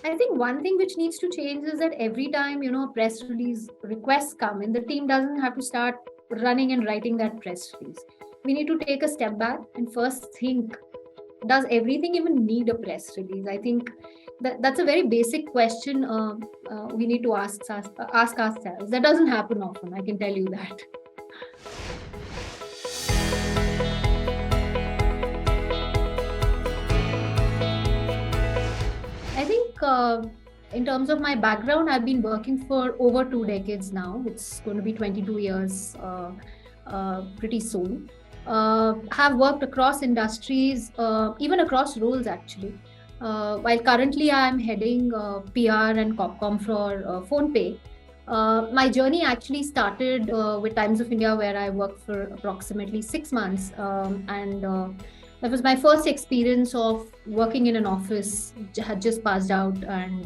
I think one thing which needs to change is that every time, press release requests come in, the team doesn't have to start running and writing that press release. We need to take a step back and first think, does everything even need a press release? I think that's a very basic question we need to ask ourselves. That doesn't happen often, I can tell you that. I think in terms of my background, I've been working for over 2 decades now. It's going to be 22 years pretty soon. Have worked across industries, even across roles actually. While currently I'm heading PR and Copcom for PhonePe, my journey actually started with Times of India, where I worked for approximately 6 months. And that was my first experience of working in an office. Had just passed out, and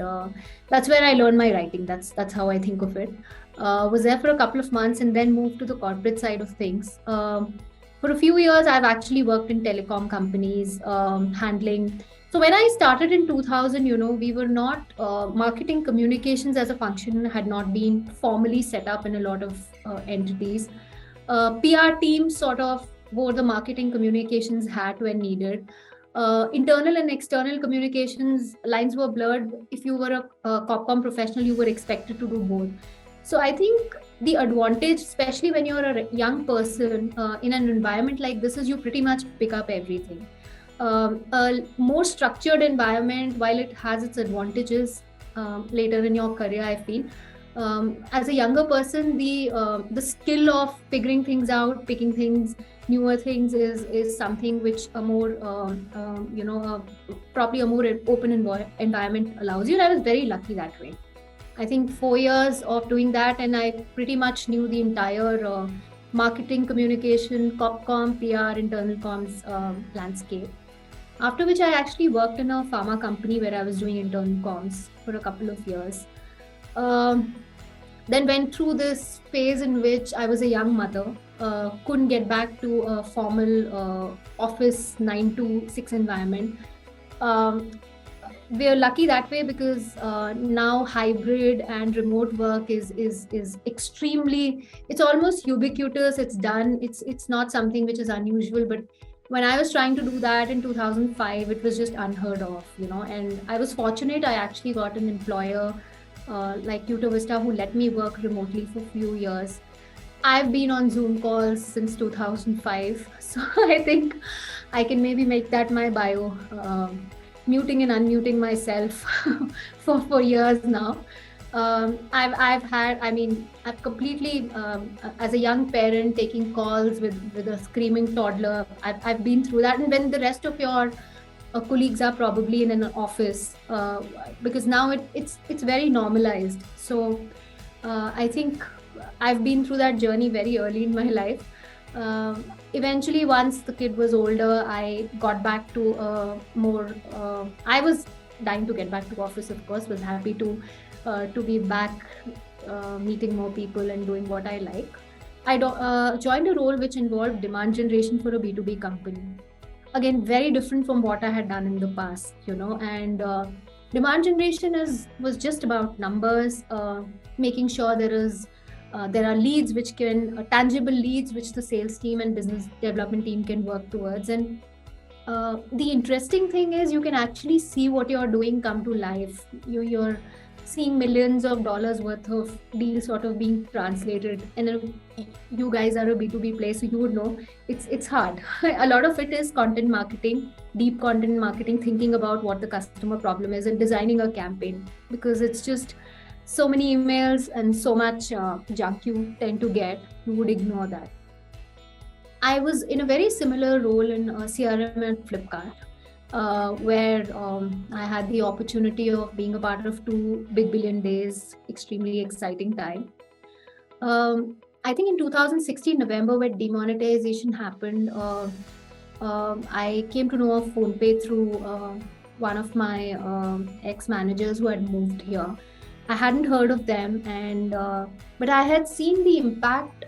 that's where I learned my writing. That's how I think of it. Was there for a couple of months and then moved to the corporate side of things. For a few years, I've actually worked in telecom companies, handling. So when I started in 2000, we were not marketing communications as a function had not been formally set up in a lot of entities. PR teams sort of wore the marketing communications hat when needed. Internal and external communications lines were blurred. If you were a Copcom professional, you were expected to do both. So I think the advantage, especially when you're a young person in an environment like this, is you pretty much pick up everything. A more structured environment, while it has its advantages later in your career, I feel. As a younger person, the skill of figuring things out, picking things, newer things is something which a more probably a more open environment allows you. And I was very lucky that way. I think 4 years of doing that, and I pretty much knew the entire marketing, communication, Copcom, PR, internal comms landscape. After which I actually worked in a pharma company where I was doing internal comms for a couple of years. Then went through this phase in which I was a young mother, couldn't get back to a formal office 9 to 6 environment. We are lucky that way because now hybrid and remote work is extremely, it's almost ubiquitous. It's done. It's not something which is unusual, but when I was trying to do that in 2005, it was just unheard of, and I was fortunate. I actually got an employer like Vista who let me work remotely for a few years. I've been on Zoom calls since 2005. So I think I can maybe make that my bio, muting and unmuting myself for years now. I've completely, as a young parent, taking calls with a screaming toddler. I've been through that. And when the rest of your colleagues are probably in an office, because now it's very normalized. So I think I've been through that journey very early in my life. Eventually, once the kid was older, I got back to more. I was dying to get back to office, of course. Was happy to be back, meeting more people and doing what I like. I joined a role which involved demand generation for a B2B company. Again, very different from what I had done in the past, and demand generation was just about numbers, making sure there are leads which can, tangible leads which the sales team and business development team can work towards. And the interesting thing is you can actually see what you're doing come to life. You're seeing millions of dollars worth of deals sort of being translated, and you guys are a B2B place, so you would know it's hard. A lot of it is content marketing, deep content marketing, thinking about what the customer problem is and designing a campaign, because it's just so many emails and so much junk you tend to get, you would ignore that. I was in a very similar role in CRM and Flipkart, where I had the opportunity of being a part of 2 big billion days, extremely exciting time. I think in 2016 November, when demonetization happened, I came to know of PhonePe through one of my ex-managers who had moved here. I hadn't heard of them, and but I had seen the impact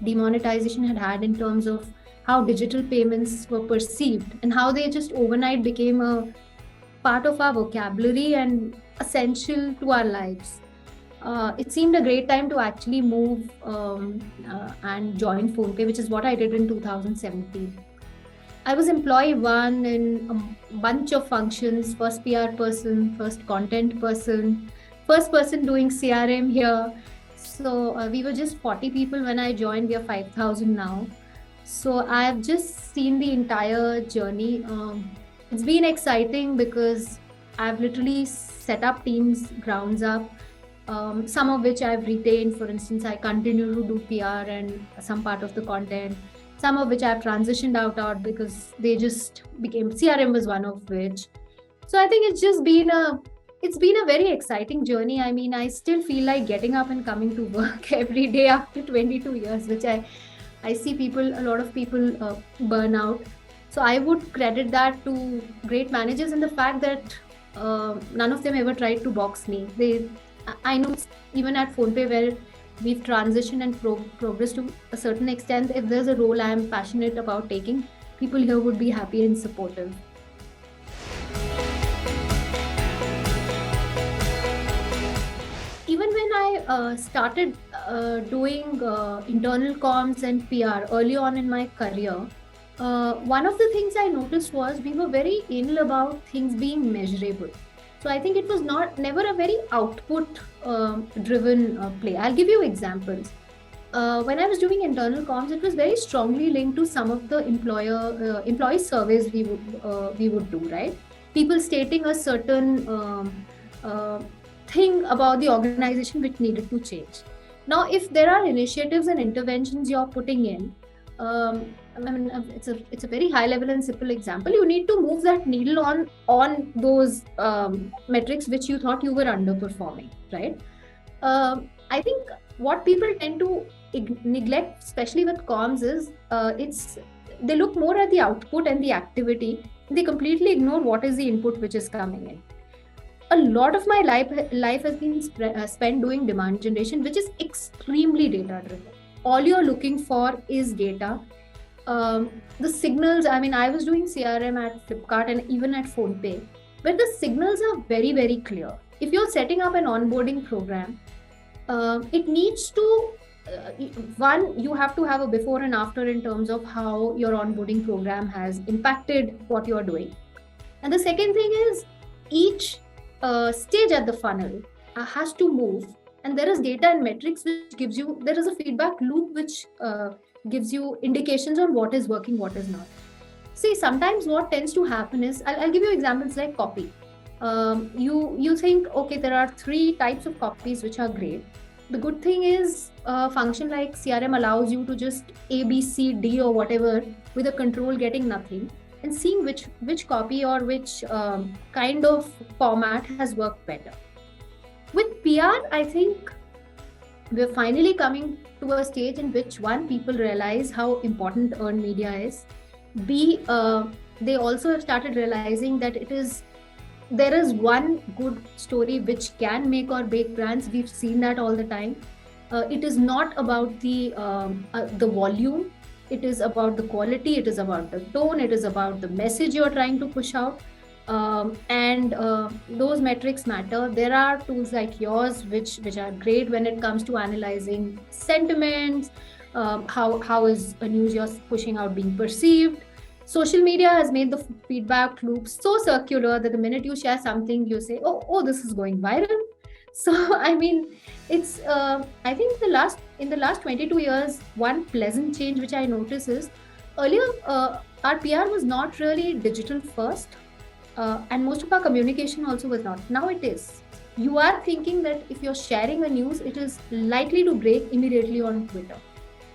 demonetization had in terms of how digital payments were perceived and how they just overnight became a part of our vocabulary and essential to our lives. It seemed a great time to actually move and join PhonePe, which is what I did in 2017. I was employee one in a bunch of functions, first PR person, first content person, first person doing CRM here. So we were just 40 people when I joined. We are 5,000 now. So I've just seen the entire journey. It's been exciting because I've literally set up teams grounds up, some of which I've retained. For instance, I continue to do PR and some part of the content, some of which I've transitioned out because they just became CRM was one of which. So I think it's been a very exciting journey. I mean, I still feel like getting up and coming to work every day after 22 years, which I see a lot of people burn out. So I would credit that to great managers and the fact that none of them ever tried to box me. I know even at PhonePe where we've transitioned and progressed to a certain extent, if there's a role I am passionate about taking, people here would be happy and supportive. Even when I started doing internal comms and PR early on in my career, one of the things I noticed was we were very anal about things being measurable. So I think it was never a very output driven play. I'll give you examples. When I was doing internal comms, it was very strongly linked to some of the employee surveys we would do, right? People stating a certain thing about the organization which needed to change. Now, if there are initiatives and interventions you're putting in, I mean, it's a very high level and simple example. You need to move that needle on those metrics which you thought you were underperforming, right? I think what people tend to neglect, especially with comms, is they look more at the output and the activity. They completely ignore what is the input which is coming in. A lot of my life has been spent doing demand generation, which is extremely data driven. All you're looking for is data. The signals, I mean, I was doing CRM at Flipkart and even at PhonePe, where the signals are very, very clear. If you're setting up an onboarding program, it needs to, one, you have to have a before and after in terms of how your onboarding program has impacted what you're doing. And the second thing is each stage at the funnel has to move, and there is data and metrics which gives you, there is a feedback loop which gives you indications on what is working, what is not. See, sometimes what tends to happen is, I'll give you examples like copy. You think, okay, there are 3 types of copies which are great. The good thing is a function like CRM allows you to just A, B, C, D or whatever with a control getting nothing, and seeing which copy or which kind of format has worked better. With PR, I think we're finally coming to a stage in which, one, people realize how important earned media is. B, they also have started realizing that there is one good story which can make or break brands. We've seen that all the time. It is not about the volume. It is about the quality, it is about the tone, it is about the message you're trying to push out. And those metrics matter. There are tools like yours which are great when it comes to analyzing sentiments, how is a news you're pushing out being perceived. Social media has made the feedback loop so circular that the minute you share something, you say, oh, this is going viral. So, I mean, it's, I think in the last 22 years, one pleasant change which I notice is, earlier, our PR was not really digital first, and most of our communication also was not. Now it is. You are thinking that if you're sharing a news, it is likely to break immediately on Twitter.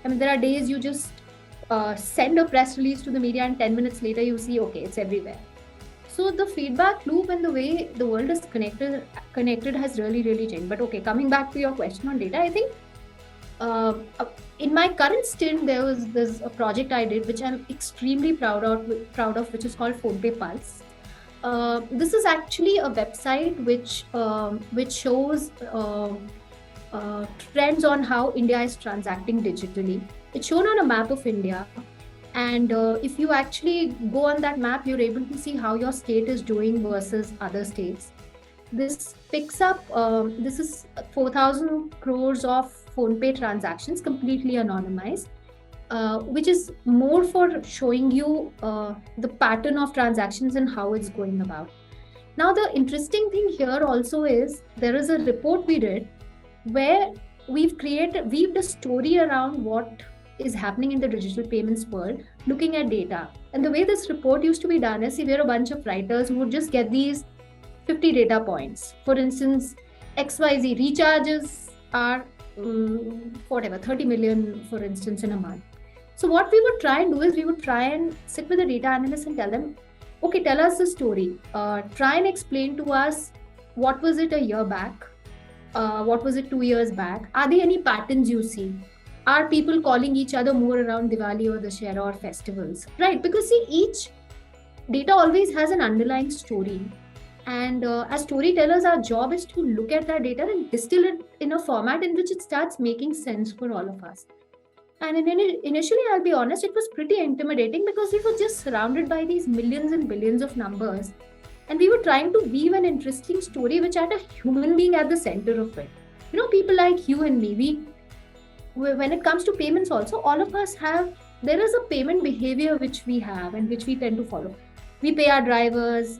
I mean, there are days you just send a press release to the media and 10 minutes later you see, okay, it's everywhere. So the feedback loop and the way the world is connected has really, really changed. But okay, coming back to your question on data, I think in my current stint, there's a project I did which I'm extremely proud of, which is called PhonePe Pulse. This is actually a website which shows trends on how India is transacting digitally. It's shown on a map of India. And if you actually go on that map, you're able to see how your state is doing versus other states. This picks up, this is 4,000 crores of PhonePe transactions, completely anonymized, which is more for showing you the pattern of transactions and how it's going about. Now, the interesting thing here also is there is a report we did where weaved a story around what is happening in the digital payments world, looking at data. And the way this report used to be done is, see, we're a bunch of writers who would just get these 50 data points. For instance, XYZ recharges are whatever, 30 million, for instance, in a month. So what we would try and do is we would try and sit with the data analyst and tell them, okay, tell us the story. Try and explain to us, what was it a year back? What was it 2 years back? Are there any patterns you see? Are people calling each other more around Diwali or Dussehra or festivals? Right, because see, each data always has an underlying story. And as storytellers, our job is to look at that data and distill it in a format in which it starts making sense for all of us. And initially, I'll be honest, it was pretty intimidating because we were just surrounded by these millions and billions of numbers. And we were trying to weave an interesting story which had a human being at the center of it. You know, people like you and me, when it comes to payments also, all of us have, there is a payment behavior which we have and which we tend to follow. We pay our drivers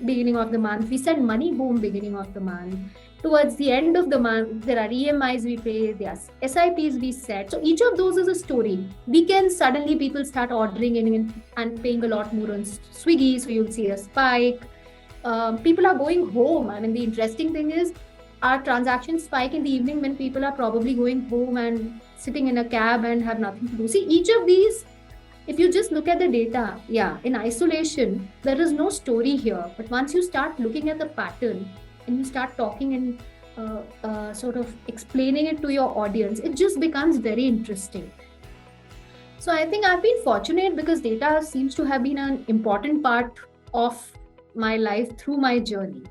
beginning of the month. We send money home beginning of the month. Towards the end of the month, there are EMIs we pay, there are SIPs we set. So each of those is a story. Weekends, suddenly people start ordering and paying a lot more on Swiggy, so you'll see a spike. People are going home. I mean, the interesting thing is our transactions spike in the evening when people are probably going home and sitting in a cab and have nothing to do. See, each of these, if you just look at the data, yeah, in isolation, there is no story here. But once you start looking at the pattern and you start talking and sort of explaining it to your audience, it just becomes very interesting. So I think I've been fortunate because data seems to have been an important part of my life through my journey.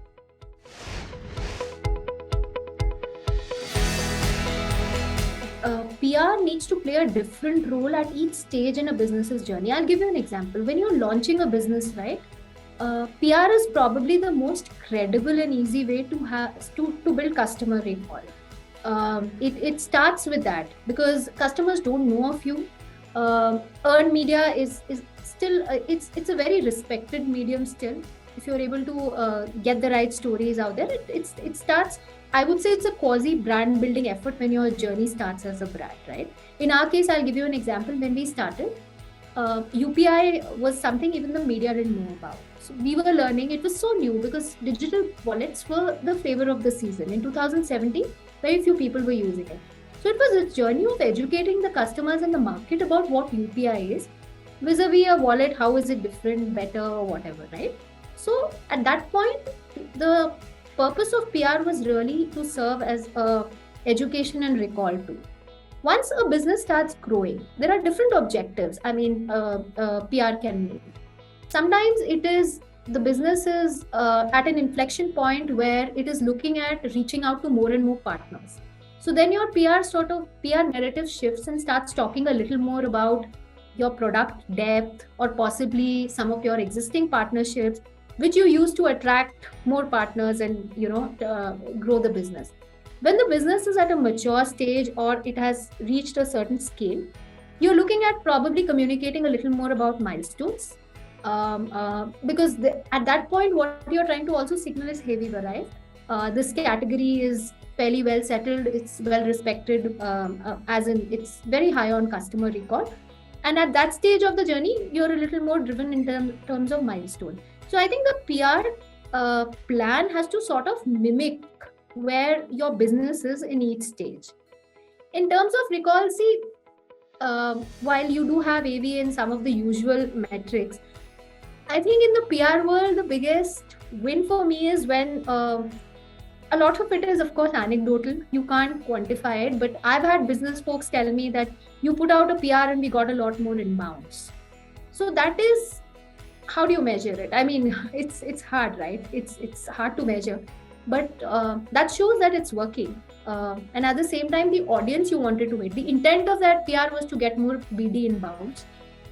PR needs to play a different role at each stage in a business's journey. I'll give you an example. When you're launching a business, right, PR is probably the most credible and easy way to build customer recall. It starts with that because customers don't know of you. Earned media is still it's a very respected medium still. If you're able to get the right stories out there, it starts. I would say it's a quasi brand building effort when your journey starts as a brand, right? In our case, I'll give you an example. When we started, UPI was something even the media didn't know about. So we were learning. It was so new because digital wallets were the flavor of the season. In 2017, very few people were using it. So it was a journey of educating the customers in the market about what UPI is, vis-a-vis a wallet, how is it different, better, or whatever, right? So at that point, the purpose of PR was really to serve as a education and recall tool. Once a business starts growing, there are different objectives. I mean, PR can mean. Sometimes it is the business is at an inflection point where it is looking at reaching out to more and more partners. So then your PR narrative shifts and starts talking a little more about your product depth or possibly some of your existing partnerships, which you use to attract more partners and grow the business. When the business is at a mature stage or it has reached a certain scale, you're looking at probably communicating a little more about milestones, because at that point, what you're trying to also signal is, hey, we've arrived. This category is fairly well settled. It's well respected, as in it's very high on customer recall. And at that stage of the journey, you're a little more driven in terms of milestone. So I think the PR plan has to sort of mimic where your business is in each stage. In terms of recall, see, while you do have AV and some of the usual metrics, I think in the PR world, the biggest win for me is when a lot of it is, of course, anecdotal. You can't quantify it, but I've had business folks tell me that you put out a PR and we got a lot more inbounds. So that is, how do you measure it? I mean, it's hard, right? It's hard to measure, but that shows that it's working. And at the same time, the audience you wanted to hit, the intent of that PR was to get more BD inbounds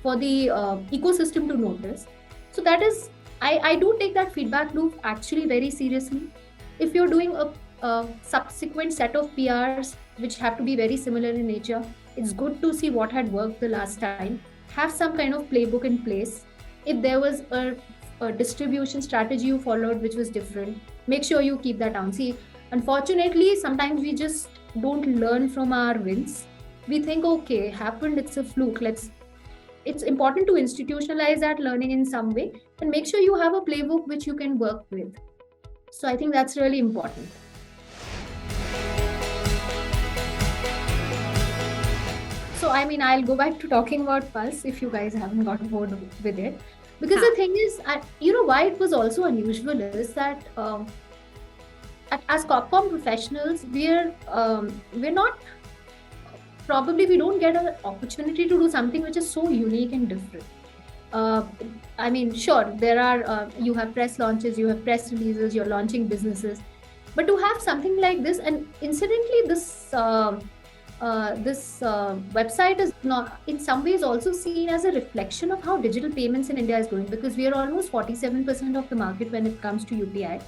for the ecosystem to notice. So that is, I do take that feedback loop actually very seriously. If you're doing a subsequent set of PRs, which have to be very similar in nature, it's good to see what had worked the last time, have some kind of playbook in place. If there was a distribution strategy you followed which was different, make sure you keep that down. See, unfortunately, sometimes we just don't learn from our wins. We think, okay, happened, it's a fluke. It's important to institutionalize that learning in some way and make sure you have a playbook which you can work with. So I think that's really important. So, I mean, I'll go back to talking about Pulse if you guys haven't got bored with it. Because the thing is, why it was also unusual is that as Corpcom professionals, we're not, probably we don't get an opportunity to do something which is so unique and different. I mean, sure, there are, you have press launches, you have press releases, you're launching businesses. But to have something like this, and incidentally, this website is not, in some ways, also seen as a reflection of how digital payments in India is going, because we are almost 47% of the market when it comes to UPI.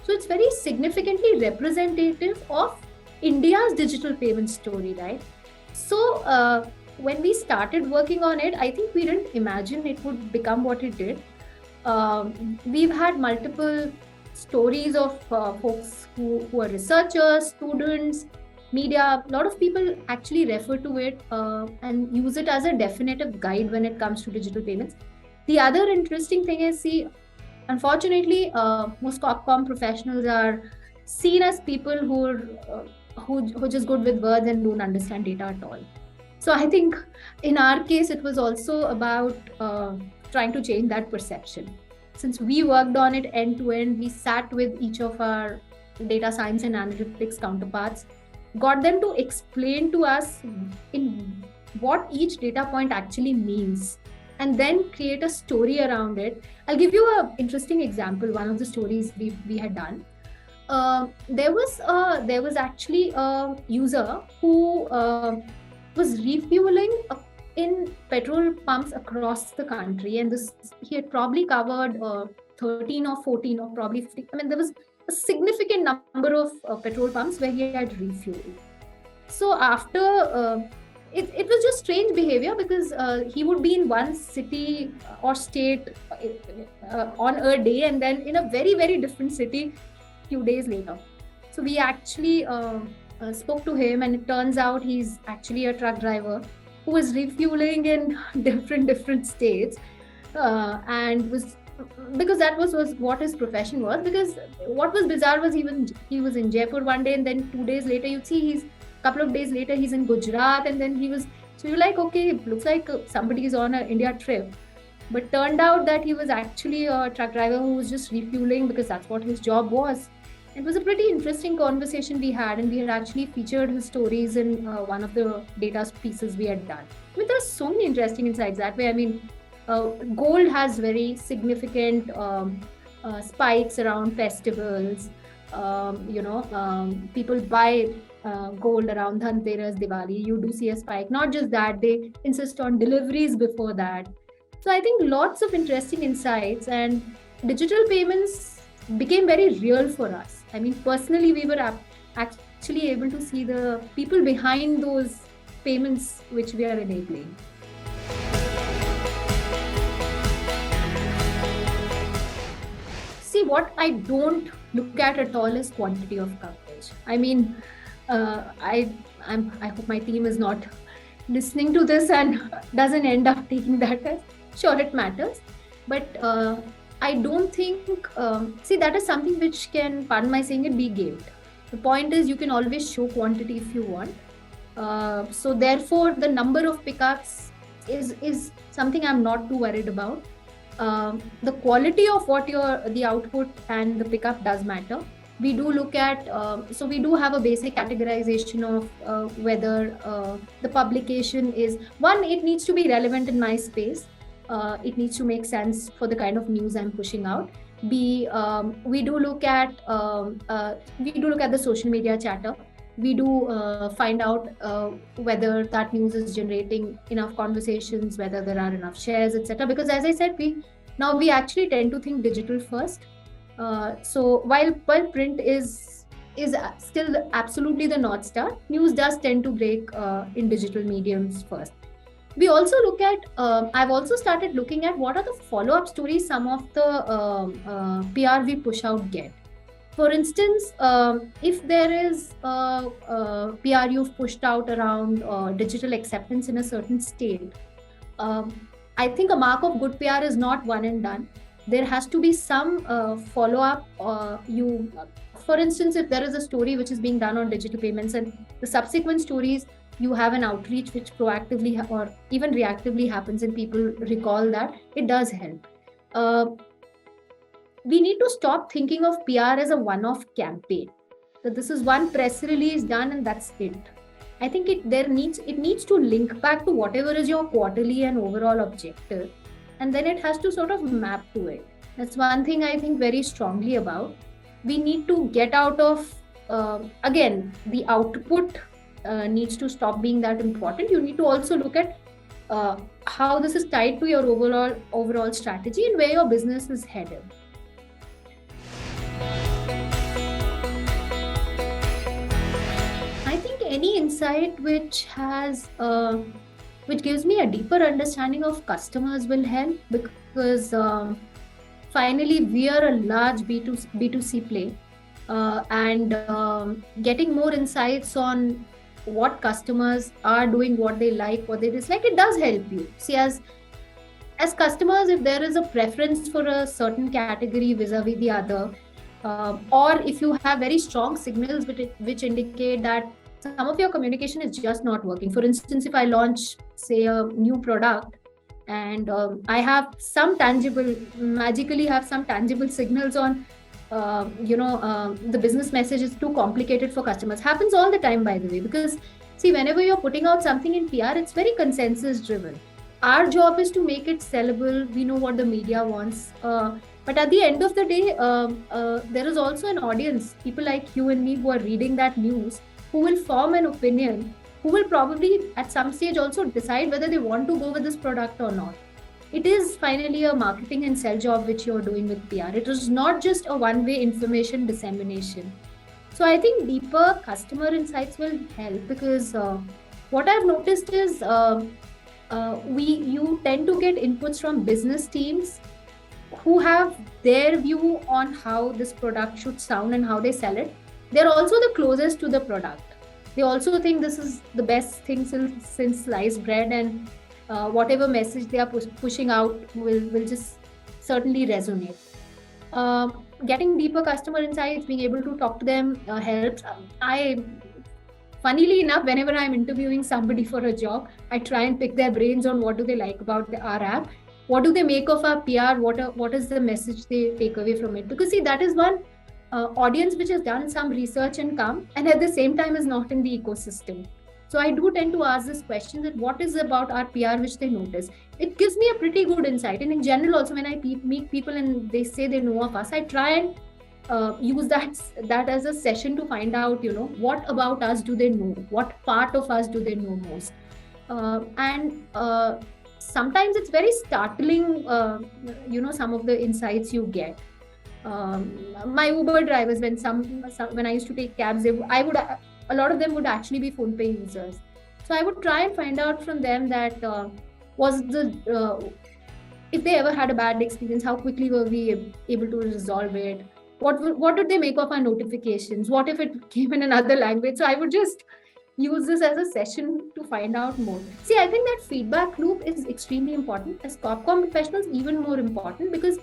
So it's very significantly representative of India's digital payment story, right? So when we started working on it, I think we didn't imagine it would become what it did. We've had multiple stories of folks who are researchers, students, media. A lot of people actually refer to it and use it as a definitive guide when it comes to digital payments. The other interesting thing is, see, unfortunately, most Corpcom professionals are seen as people who are just good with words and don't understand data at all. So I think in our case, it was also about trying to change that perception. Since we worked on it end to end, we sat with each of our data science and analytics counterparts, got them to explain to us in what each data point actually means, and then create a story around it. I'll give you an interesting example. One of the stories we had done. There was actually a user who was refueling in petrol pumps across the country, and he had probably covered 13 or 14 or probably 50. I mean, there was a significant number of petrol pumps where he had refueled. So after it was just strange behavior, because he would be in one city or state on a day, and then in a very, very different city few days later. So we actually spoke to him, and it turns out he's actually a truck driver who was refueling in different states, and was, because that was what his profession was. Because what was bizarre was he was in Jaipur one day, and then 2 days later you'd see couple of days later he's in Gujarat, and then so you're like, okay, looks like somebody is on an India trip. But turned out that he was actually a truck driver who was just refueling because that's what his job was. It was a pretty interesting conversation we had, and we had actually featured his stories in one of the data pieces we had done. I mean, there are so many interesting insights that way. I mean, gold has very significant spikes around festivals. People buy gold around Dhanteras, Diwali. You do see a spike. Not just that, they insist on deliveries before that. So I think lots of interesting insights, and digital payments became very real for us. I mean, personally, we were actually able to see the people behind those payments which we are enabling. See, what I don't look at all is quantity of coverage. I mean, I hope my team is not listening to this and doesn't end up taking that as, sure, it matters, but I don't think, see, that is something which can, pardon my saying it, be gamed. The point is, you can always show quantity if you want. So therefore, the number of pickups is something I'm not too worried about. The quality of what the output and the pickup does matter. We do look at, so we do have a basic categorization of whether the publication is, one, it needs to be relevant in my space. It needs to make sense for the kind of news I'm pushing out. B, we do look at the social media chatter. We do find out whether that news is generating enough conversations, whether there are enough shares, etc. Because as I said, we actually tend to think digital first. So while print is still absolutely the North Star, news does tend to break in digital mediums first. We also look at, I've also started looking at what are the follow-up stories some of the PR we push out get. For instance, if there is a PR you've pushed out around digital acceptance in a certain state, I think a mark of good PR is not one and done. There has to be some follow-up. For instance, if there is a story which is being done on digital payments, and the subsequent stories, you have an outreach which proactively or even reactively happens, and people recall that, it does help. We need to stop thinking of PR as a one-off campaign. That this is one press release done and that's it. I think it needs to link back to whatever is your quarterly and overall objective, and then it has to sort of map to it. That's one thing I think very strongly about. We need to get out of again, the output needs to stop being that important. You need to also look at how this is tied to your overall strategy and where your business is headed. I think any insight which gives me a deeper understanding of customers will help, because finally we are a large B2C play, and getting more insights on what customers are doing, what they like, what they dislike, it does help you. See, as customers, if there is a preference for a certain category vis-a-vis the other, or if you have very strong signals which indicate that some of your communication is just not working. For instance, if I launch, say, a new product, and I have magically have some tangible signals on, the business message is too complicated for customers. Happens all the time, by the way, because see, whenever you're putting out something in PR, it's very consensus driven. Our job is to make it sellable. We know what the media wants. But at the end of the day, there is also an audience, people like you and me, who are reading that news, who will form an opinion, who will probably at some stage also decide whether they want to go with this product or not. It is finally a marketing and sell job which you're doing with PR. It is not just a one-way information dissemination. So I think deeper customer insights will help, because what I've noticed is you tend to get inputs from business teams who have their view on how this product should sound and how they sell it. They're also the closest to the product. They also think this is the best thing since sliced bread, and whatever message they are pushing out will just certainly resonate. Getting deeper customer insights, being able to talk to them helps. Funnily enough, whenever I'm interviewing somebody for a job, I try and pick their brains on what do they like about our app, what do they make of our PR, what is the message they take away from it. Because see, that is one audience which has done some research and come, and at the same time is not in the ecosystem. So I do tend to ask this question, that what is about our PR which they notice. It gives me a pretty good insight. And in general also, when I meet people and they say they know of us, I try and use that as a session to find out, what about us do they know, what part of us do they know most. And sometimes it's very startling, some of the insights you get. My Uber drivers, when I used to take cabs, a lot of them would actually be PhonePe users. So I would try and find out from them that if they ever had a bad experience, how quickly were we able to resolve it? What did they make of our notifications? What if it came in another language? So I would just use this as a session to find out more. See, I think that feedback loop is extremely important. As Corpcom professionals, even more important, because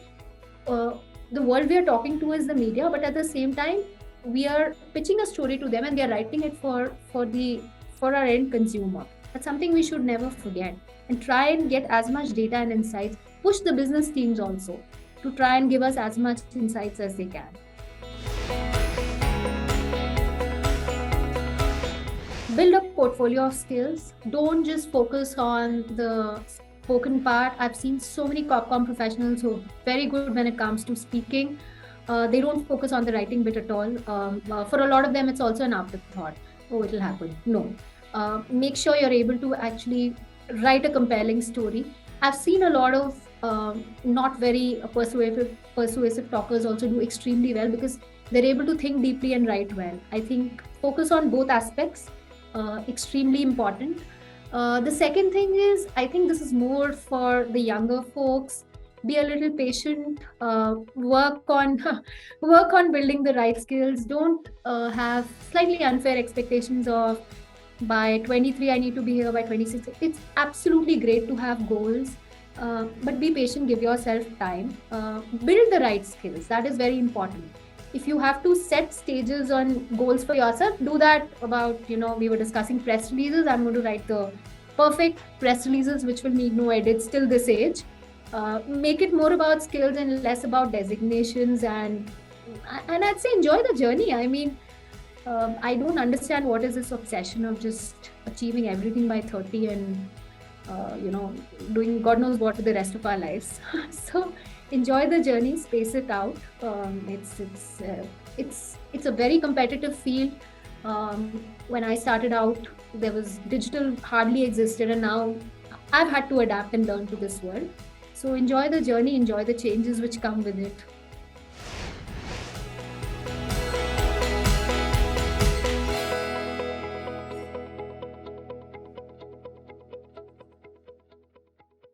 the world we are talking to is the media, but at the same time, we are pitching a story to them and they are writing it for our end consumer. That's something we should never forget, and try and get as much data and insights. Push the business teams also to try and give us as much insights as they can. Build a portfolio of skills. Don't just focus on the spoken part. I've seen so many Corpcom professionals who are very good when it comes to speaking. They don't focus on the writing bit at all. For a lot of them, it's also an afterthought. oh, it'll happen. No. Make sure you're able to actually write a compelling story. I've seen a lot of not very persuasive talkers also do extremely well because they're able to think deeply and write well. I think focus on both aspects, extremely important. The second thing is, I think this is more for the younger folks. Be a little patient. Work on work on building the right skills. Don't have slightly unfair expectations of by 23 I need to be here by 26. It's absolutely great to have goals, but be patient. Give yourself time. Build the right skills. That is very important. If you have to set stages on goals for yourself, do that. About, we were discussing press releases. I'm going to write the perfect press releases which will need no edits till this age. Make it more about skills and less about designations, and I'd say enjoy the journey. I mean, I don't understand what is this obsession of just achieving everything by 30 and doing God knows what for the rest of our lives. So enjoy the journey, space it out. It's a very competitive field. When I started out, there was digital hardly existed, and now I've had to adapt and learn to this world. So enjoy the journey, enjoy the changes which come with it.